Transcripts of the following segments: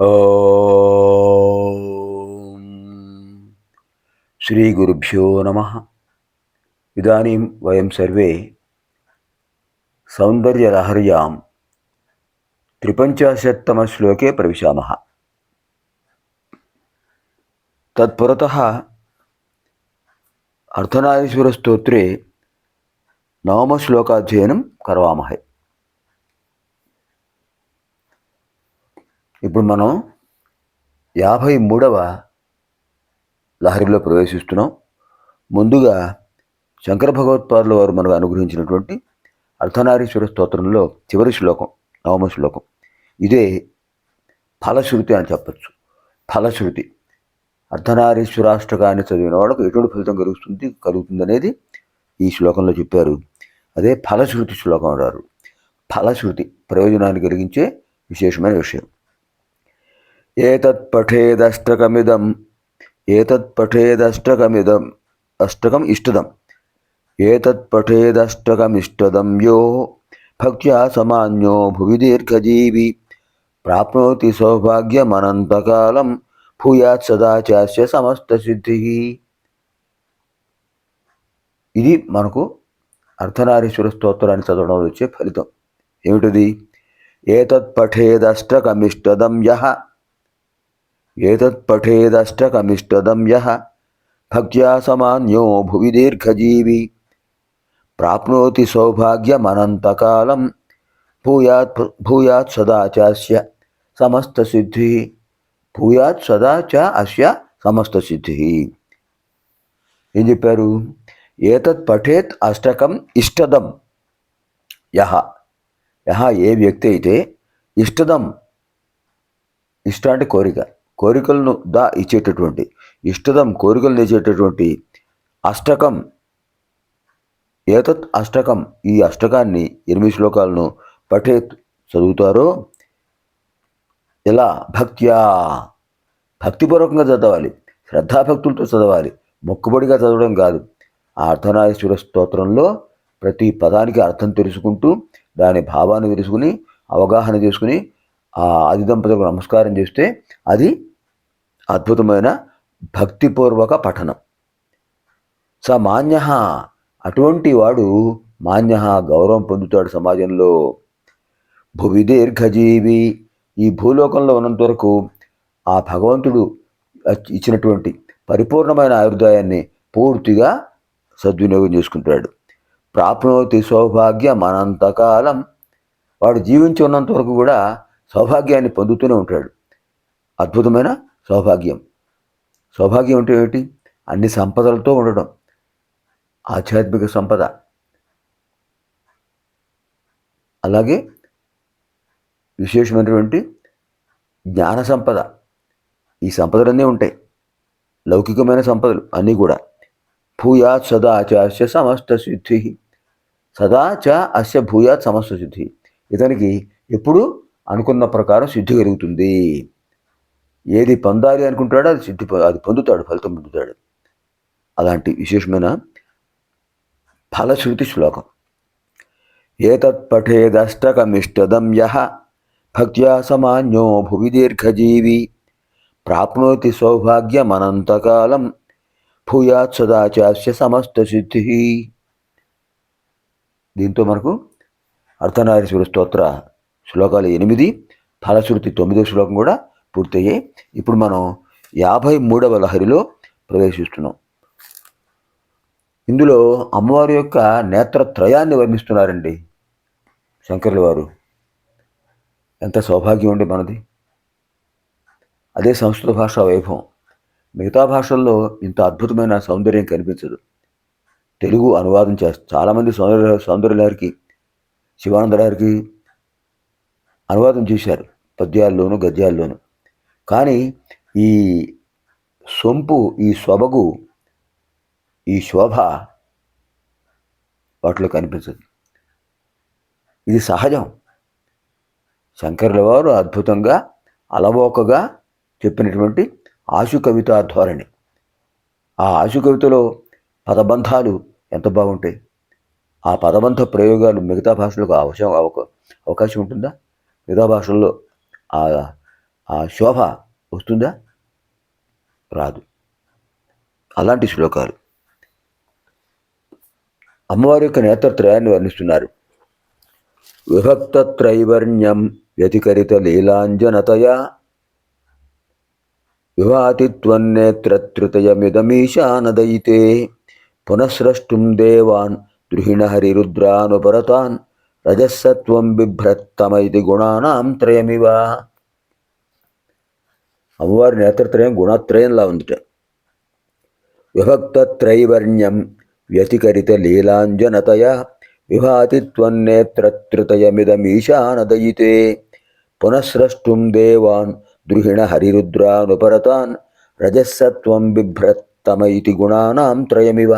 ఓం శ్రీగురుభ్యో నమః. ఇదానీం వయం సర్వే సౌందర్యలహర్యాం త్రిపంచాశత్తమశ్లోకే ప్రవిశామः. తత్పురతः అర్ధనారీశ్వరస్తోత్రే నవమశ్లోకాధ్యయనం కరవామహే. ఇప్పుడు మనం 53వ లహరిలో ప్రవేశిస్తున్నాం. ముందుగా శంకర భగవత్పాదుల వారు మనకు అనుగ్రహించినటువంటి అర్ధనారీశ్వర స్తోత్రంలో చివరి శ్లోకం, నవమ శ్లోకం. ఇదే ఫలశ్రుతి అని చెప్పచ్చు. ఫలశ్రుతి అర్ధనారీశ్వరాష్టకాన్ని చదివిన వాళ్ళకు ఎటువంటి ఫలితం కలుగుతుంది అనేది ఈ శ్లోకంలో చెప్పారు. అదే ఫలశ్రుతి శ్లోకం అంటారు. ఫలశ్రుతి ప్రయోజనాన్ని కలిగించే విశేషమైన విషయం. అష్టకం ఇష్టదం. ఏతత్పఠేదష్టకమిష్టదం యో భక్త్యా సమాన్యో భువి దీర్ఘజీవి ప్రాప్నోతి సౌభాగ్యమనంతకాలం భూయాత్ సదాచాస్య సమస్త సిద్ధి. ఇది మనకు అర్ధనారీశ్వర స్తోత్రాన్ని చదవడం వచ్చే ఫలితం. ఏమిటిది? ఏతత్పఠేదష్టకమిష్టదం యః భక్త్యా సమాన్యో భువి దీర్ఘజీవి ప్రాప్నోతి సౌభాగ్యమనంతకాలం భూయాత్ సదా చాస్య సమస్త సిద్ధి. భూయాత్ సదా చ అస్య సమస్త సిద్ధి. ఏం చెప్పారు? ఏతత్ పఠేత్ అష్టకం ఇష్టదం యహ. ఏ వ్యక్తి అయితే ఇష్టదం, ఇష్ట అంటే కోరిక, కోరికలను ఇచ్చేటటువంటి, ఇష్టదం కోరికలను ఇచ్చేటటువంటి అష్టకం, ఏతత్ అష్టకం, ఈ అష్టకాన్ని 8 శ్లోకాలను పఠేత్ చదువుతారో, ఎలా? భక్త్యా, భక్తిపూర్వకంగా చదవాలి, శ్రద్ధాభక్తులతో చదవాలి, మొక్కుబడిగా చదవడం కాదు. ఆ అర్ధనారీశ్వర స్తోత్రంలో ప్రతి పదానికి అర్థం తెలుసుకుంటూ, దాని భావాన్ని తెలుసుకుని, అవగాహన చేసుకుని ఆ ఆది దంపతులకు నమస్కారం చేస్తే అది అద్భుతమైన భక్తిపూర్వక పఠనం. స మాన్య, అటువంటి వాడు మాన్య, గౌరవం పొందుతాడు సమాజంలో. భువి దీర్ఘజీవి, ఈ భూలోకంలో ఉన్నంత వరకు ఆ భగవంతుడు ఇచ్చినటువంటి పరిపూర్ణమైన ఆయుర్దాయాన్ని పూర్తిగా సద్వినియోగం చేసుకుంటాడు. ప్రాప్నోతి సౌభాగ్యం అనంతకాలం, వాడు జీవించి ఉన్నంత వరకు కూడా సౌభాగ్యాన్ని పొందుతూనే ఉంటాడు. అద్భుతమైన సౌభాగ్యం. సౌభాగ్యం అంటే ఏమిటి? అన్ని సంపదలతో ఉండడం, ఆధ్యాత్మిక సంపద, అలాగే విశేషమైనటువంటి జ్ఞాన సంపద. ఈ సంపదలన్నీ ఉంటాయి, లౌకికమైన సంపదలు అన్నీ కూడా. భూయాత్ సదా చ అస్య సమస్త సిద్ధి. సదా చ అస్య భూయాత్ సమస్త సిద్ధి. ఇతనికి ఎప్పుడు అనుకున్న ప్రకారం సిద్ధి కలుగుతుంది. ఏది పొందాలి అనుకుంటాడో అది పొందుతాడు, ఫలితం పొందుతాడు. అలాంటి విశేషమైన ఫలశ్రుతి శ్లోకం. ఏతత్ పఠేదష్టకమిష్టదం యః భక్త్యా సమాన్యో భువి దీర్ఘజీవి ప్రాప్నోతి సౌభాగ్యమనంతకాలం భూయాత్ సదా చాస్య సమస్త సిద్ధి. దీంతో మనకు అర్ధనారీశ్వర స్తోత్ర శ్లోకాలు 8, ఫలశ్రుతి 9వ శ్లోకం కూడా పూర్తయ్యాయి. ఇప్పుడు మనం 53వ లహరిలో ప్రవేశిస్తున్నాం. ఇందులో అమ్మవారి యొక్క నేత్రత్రయాన్ని వర్ణిస్తున్నారండి శంకరుల వారు. ఎంత సౌభాగ్యం ఉండే మనది! అదే సంస్కృత భాషా వైభవం. మిగతా భాషల్లో ఇంత అద్భుతమైన సౌందర్యం కనిపించదు. తెలుగు అనువాదం చాలామంది సౌందర్యలహరికి, శివానందలహరికి అనువాదం చేశారు, పద్యాల్లోనూ గద్యాల్లోనూ. కానీ ఈ సొంపు, ఈ సొబగు, ఈ శోభ వాటిలో కనిపించదు. ఇది సహజం. శంకరుల వారు అద్భుతంగా అలవోకగా చెప్పినటువంటి ఆశు కవితా ధోరణి. ఆ ఆశు కవితలో పదబంధాలు ఎంత బాగుంటాయి! ఆ పదబంధ ప్రయోగాలు మిగతా భాషలకు అవకాశం ఉంటుందా? మిగతా భాషల్లో ఆ శోభ వస్తుందా? రాదు. అలాంటి శ్లోకాలు అమ్మవారి యొక్క నేత్రత్రయాన్ని వర్ణిస్తున్నారు. విభక్తత్రైవర్ణ్యం వ్యతికరిత లీలాంజనతయా విభాతిత్వన్నేత్రత్రుతయమిదమీశానదయితే పునఃస్రష్టుం దేవాన్ ద్రుహిణ హరిరుద్రానుపరతాన్ రజస్సత్వం బిభ్రత్తమైతి గుణానాం త్రయమివ. అమ్మవారి నేత్రత్రయం గుణత్రయంలా ఉందిట. విభక్తత్రైవర్ణ్యం వ్యతికరిత లీలాంజనతయా విభాతిత్వన్నేత్రత్రుతయమిదమీశానదయితే పునఃస్రష్టుం దేవాన్ ద్రుహిణ హరిరుద్రానుపరతాన్ రజస్సత్వం బిభ్రత్తమైతి గుణానాం త్రయమివ.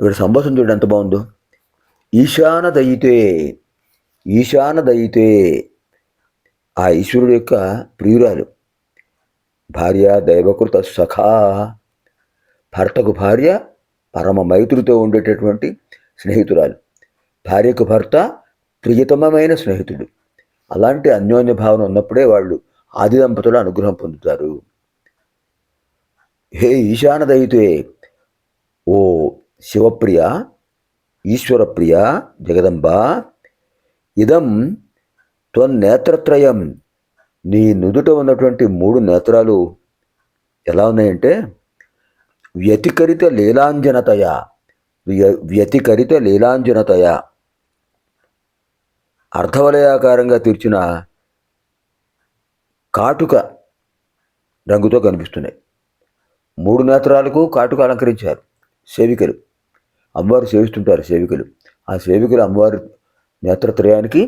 ఇక్కడ సంభాషణ చూడండి ఎంత బాగుందో. ఈశానదయితే, ఈశానదయితే ఆ ఈశ్వరుడు యొక్క ప్రియురాలు, భార్య దైవకృత సఖా, భర్తకు భార్య పరమ మైత్రితో ఉండేటటువంటి స్నేహితురాలు, భార్యకు భర్త ప్రియతమమైన స్నేహితుడు. అలాంటి అన్యోన్య భావన ఉన్నప్పుడే వాళ్ళు ఆది దంపతుల అనుగ్రహం పొందుతారు. హే ఈశానదయితే, ఓ శివప్రియ, ఈశ్వరప్రియ, జగదంబ, ఇదం త్వన్నేత్రత్రయం, నీ నుదుట ఉన్నటువంటి 3 నేత్రాలు ఎలా ఉన్నాయంటే వ్యతికరిత లీలాంజనతయ, వ్యతికరిత లీలాంజనతయ, అర్ధవలయాకారంగా తీర్చిన కాటుక రంగుతో కనిపిస్తున్నాయి. 3 నేత్రాలకు కాటుక అలంకరించారు సేవికలు. అమ్మవారు సేవిస్తుంటారు సేవికలు. ఆ సేవికలు అమ్మవారి నేత్రత్రయానికి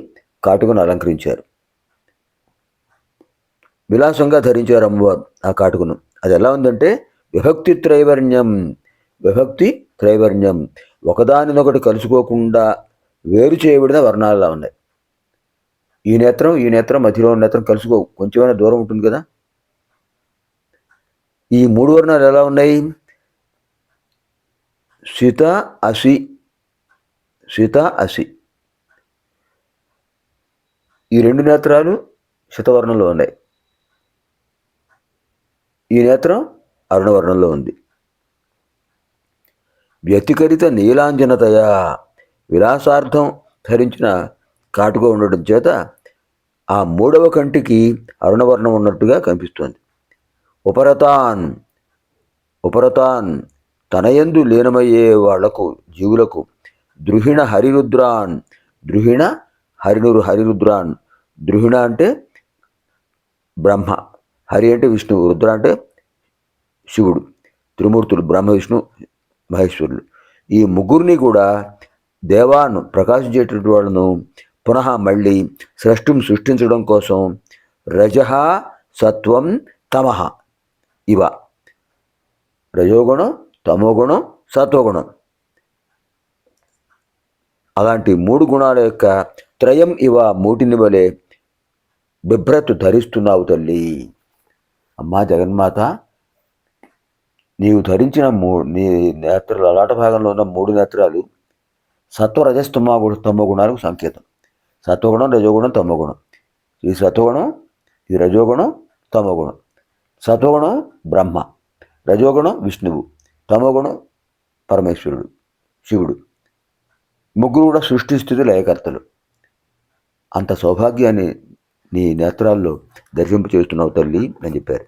కాటుకను అలంకరించారు. విలాసంగా ధరించారు అమ్మవారు ఆ కాటుకను. అది ఎలా ఉందంటే విభక్తి త్రైవర్ణ్యం, విభక్తి త్రైవర్ణ్యం, ఒకదానినొకటి కలుసుకోకుండా వేరు చేయబడిన వర్ణాలలా ఉన్నాయి. ఈ నేత్రం ఈ నేత్రం మధ్యలో ఉన్న నేత్రం కలుసుకోవు, కొంచెమైనా దూరం ఉంటుంది కదా. ఈ 3 వర్ణాలు ఎలా ఉన్నాయి? శిత అసి, శిత అసి. ఈ 2 నేత్రాలు శతవర్ణంలో ఉన్నాయి. ఈ నేత్రం అరుణవర్ణంలో ఉంది. వ్యతికరిత నీలాంజనతయ, విలాసార్థం ధరించిన కాటుగా ఉండడం చేత ఆ 3వ కంటికి అరుణవర్ణం ఉన్నట్టుగా కనిపిస్తోంది. ఉపరతాన్, ఉపరతాన్ తనయందు లీనమయ్యే వాళ్లకు, జీవులకు, ద్రుహిణ హరిరుద్రాన్, ద్రుహిణ హరిరుద్రాన్, ద్రుహిణ అంటే బ్రహ్మ, హరి అంటే విష్ణువు, రుద్ర అంటే శివుడు, త్రిమూర్తులు బ్రహ్మ విష్ణు మహేశ్వరులు. ఈ ముగ్గురిని కూడా దేవాను ప్రకాశించేటువంటి వాళ్ళను పునః మళ్ళీ సృష్టించడం కోసం రజః సత్వం తమః ఇవ, రజోగుణం తమోగుణం సత్వగుణం, అలాంటి 3 గుణాల యొక్క త్రయం ఇవ, మూటిని వలె బిభ్రత్ ధరిస్తున్నావు తల్లి. అమ్మా జగన్మాత, నీవు ధరించిన నీ నేత్రాలు, అలాట భాగంలో ఉన్న 3 నేత్రాలు సత్వ రజస్తమో గుణాలకు సంకేతం. సత్వగుణం, రజోగుణం, తమోగుణం. ఈ సత్వగుణం, ఈ రజోగుణం, తమోగుణం. సత్వగుణం బ్రహ్మ, రజోగుణం విష్ణువు, తమోగుణం పరమేశ్వరుడు శివుడు. ముగ్గురు కూడా సృష్టి స్థితి లయకర్తలు. అంత సౌభాగ్యాన్ని నీ నేత్రాల్లో దర్శింప చేస్తున్నావు తల్లి అని చెప్పారు.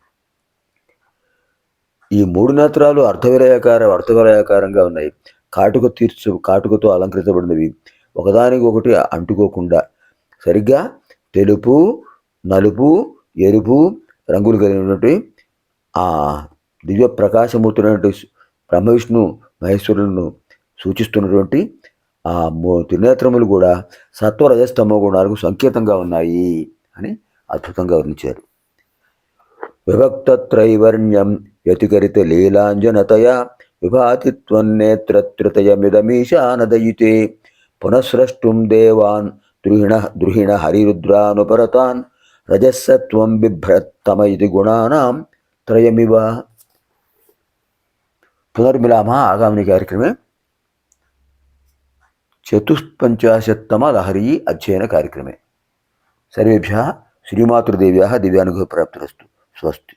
ఈ 3 నేత్రాలు అర్ధవలయాకారంగా ఉన్నాయి. కాటుకతో అలంకరించబడినవి. ఒకదానికి ఒకటి అంటుకోకుండా సరిగ్గా తెలుపు, నలుపు, ఎరుపు రంగులు కలిగినటువంటి ఆ దివ్య ప్రకాశమూర్తులైనటువంటి బ్రహ్మ విష్ణు మహేశ్వరులను సూచిస్తున్నటువంటి ఆ త్రినేత్రములు కూడా సత్వ రజస్తమో గుణాలకు సంకేతంగా ఉన్నాయి అని అద్భుతంగా వర్ణించారు. విభక్తత్రైవర్ణ్యం వ్యతికరిత లీలాంజనతయా విభాతిత్వన్నేత్రత్రుతయమిదమీశానదయితే పునఃస్రష్టుం దేవాన్ ద్రుహిణ హరిరుద్రానుపరతాన్ రజస్సత్వం బిభ్రత్తమైతి గుణానాం త్రయమివ. పునర్మిలామः आगामिनि कार्यक्रमे 54तम लहरी अध्ययन कार्यक्रमे. సర్వేభ్యः శ్రీమాతృదేవ్యాः దివ్యానుగ్రహప్రాప్తిరస్తు. స్వస్తి.